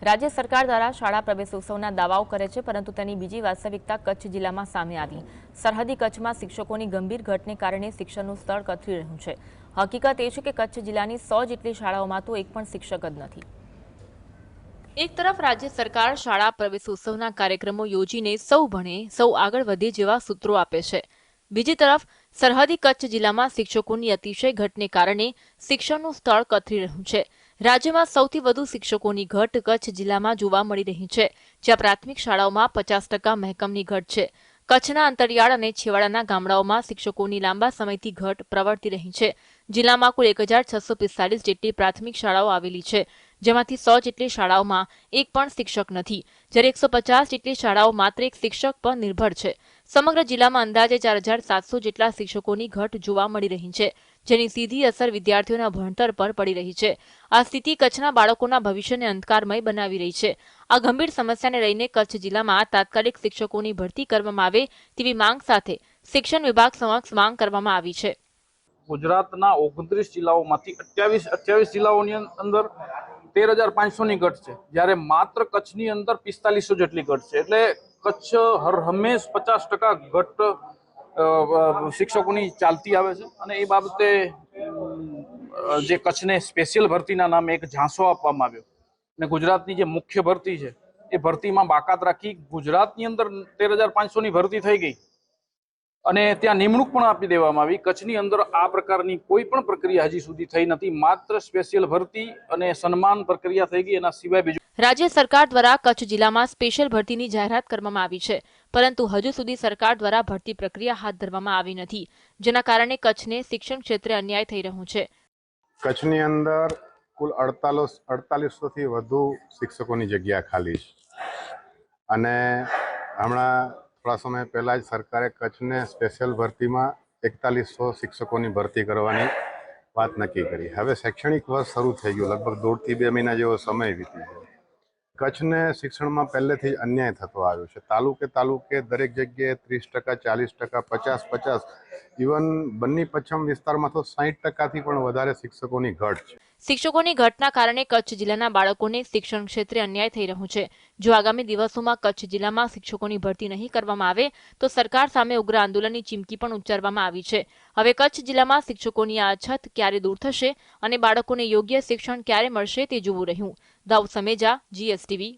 રાજ્ય સરકાર દ્વારા શાળા પ્રવેશોત્સવના દાવાઓ કરે છે, પરંતુ તેની બીજી વાસ્તવિકતા કચ્છ જિલ્લામાં સામે આવી। સરહદી કચ્છમાં શિક્ષકોની ગંભીર ઘટને કારણે શિક્ષણનું સ્તર કથળી રહ્યું છે। હકીકત એ છે કે કચ્છ જિલ્લાની 100 જેટલી શાળાઓમાં તો એક પણ શિક્ષક જ નથી। એક તરફ રાજ્ય સરકાર શાળા પ્રવેશોત્સવના કાર્યક્રમો યોજીને સૌ ભણે સૌ આગળ વધે જેવા સૂત્રો આપે છે, બીજી તરફ સરહદી કચ્છ જિલ્લામાં શિક્ષકોની અતિશય ઘટને કારણે શિક્ષણનું સ્તર કથળી રહ્યું છે। રાજ્યમાં સૌથી વધુ શિક્ષકોની ઘટ કચ્છ જિલ્લામાં જોવા મળી રહી છે, જ્યાં પ્રાથમિક શાળાઓમાં 50% મહેકમની ઘટ છે। કચ્છના અંતરિયાળ અને છેવાડાના ગામડાઓમાં શિક્ષકોની લાંબા સમયથી ઘટ પ્રવર્તી રહી છે। જિલ્લામાં કુલ 1645 જેટલી પ્રાથમિક શાળાઓ આવેલી છે, જેમાંથી 100 જેટલી શાળાઓમાં એક પણ શિક્ષક નથી, જ્યારે 150 જેટલી શાળાઓ માત્ર એક શિક્ષક પર નિર્ભર છે। સમગ્ર જિલ્લામાં અંદાજે 4700 જેટલા શિક્ષકોની ઘટ જોવા મળી રહી છે, જેની સીધી અસર વિદ્યાર્થીઓના ભણતર પર પડી રહી છે। આ સ્થિતિ કચ્છના બાળકોના ભવિષ્યને અંધકારમય બનાવી રહી છે। આ ગંભીર સમસ્યાને લઈને કચ્છ જિલ્લામાં તાત્કાલિક શિક્ષકોની ભરતી કરવામાં આવે તેવી માંગ સાથે શિક્ષણ વિભાગ સમક્ષ માંગ કરવામાં આવી છે। ગુજરાતના 29 જિલ્લાઓમાંથી 28 જિલ્લાઓની અંદર 13,500ની ઘટ છે, જ્યારે માત્ર કચ્છની અંદર 4500 જેટલી ઘટ છે। એટલે કચ્છ હંમેશ 50% ઘટ શિક્ષકોની ચાલતી આવે છે, અને એ બાબતે જે કચ્છને સ્પેશિયલ ભરતીના નામે એક ઝાંસો આપવામાં આવ્યો, અને ગુજરાતની જે મુખ્ય ભરતી છે એ ભરતીમાં બાકાત રાખી ગુજરાતની અંદર 13,500ની ભરતી થઈ ગઈ અને ત્યાં નિમણૂક પણ આપી દેવામાં આવી। કચ્છની અંદર આ પ્રકારની કોઈ પણ પ્રક્રિયા હજી સુધી થઈ નથી, માત્ર સ્પેશિયલ ભરતી અને સન્માન પ્રક્રિયા થઈ ગઈ, એના સિવાય બીજું। રાજ્ય સરકાર દ્વારા કચ્છ જિલ્લામાં સ્પેશિયલ ભરતીની જાહેરાત કરવામાં આવી છે, પરંતુ હજુ સુધી સરકાર દ્વારા ભરતી પ્રક્રિયા હાથ ધરવામાં આવી નથી, જેના કારણે કચ્છને શિક્ષણ ક્ષેત્રે અન્યાય થઈ રહ્યો છે। કચ્છની અંદર કુલ 4800થી વધુ શિક્ષકોની જગ્યા ખાલી છે, અને હમણાં થોડા સમય પહેલા જ સરકારે કચ્છને સ્પેશિયલ ભરતીમાં 4100 શિક્ષકોની ભરતી કરવાની વાત નક્કી કરી। હવે શૈક્ષણિક વર્ષ શરૂ થઈ ગયું, લગભગ 1.5 થી 2 મહિના જેવો સમય વીતી ગયો। કચ્છને શિક્ષણમાં પહેલેથી જ અન્યાય થતો આવ્યો છે। તાલુકે દરેક જગ્યાએ 30%, 40%, 50%, ઇવન બન્ની પચ્છમ વિસ્તારમાં તો 60%થી પણ વધારે શિક્ષકોની ઘટ છે। શિક્ષકોની ઘટના કારણે કચ્છ જિલ્લાના બાળકોને શિક્ષણ ક્ષેત્રે અન્યાય થઈ રહ્યો છે। જો આગામી દિવસોમાં કચ્છ જિલ્લામાં શિક્ષકોની ભરતી નહીં કરવામાં આવે તો સરકાર સામે ઉગ્ર આંદોલનની ચીમકી પણ ઉચ્ચારવામાં આવી છે। હવે કચ્છ જિલ્લામાં શિક્ષકોની આ અછત ક્યારે દૂર થશે અને બાળકોને યોગ્ય શિક્ષણ ક્યારે મળશે તે જોવું રહ્યું। દાઉદ સમેજા, GSTV।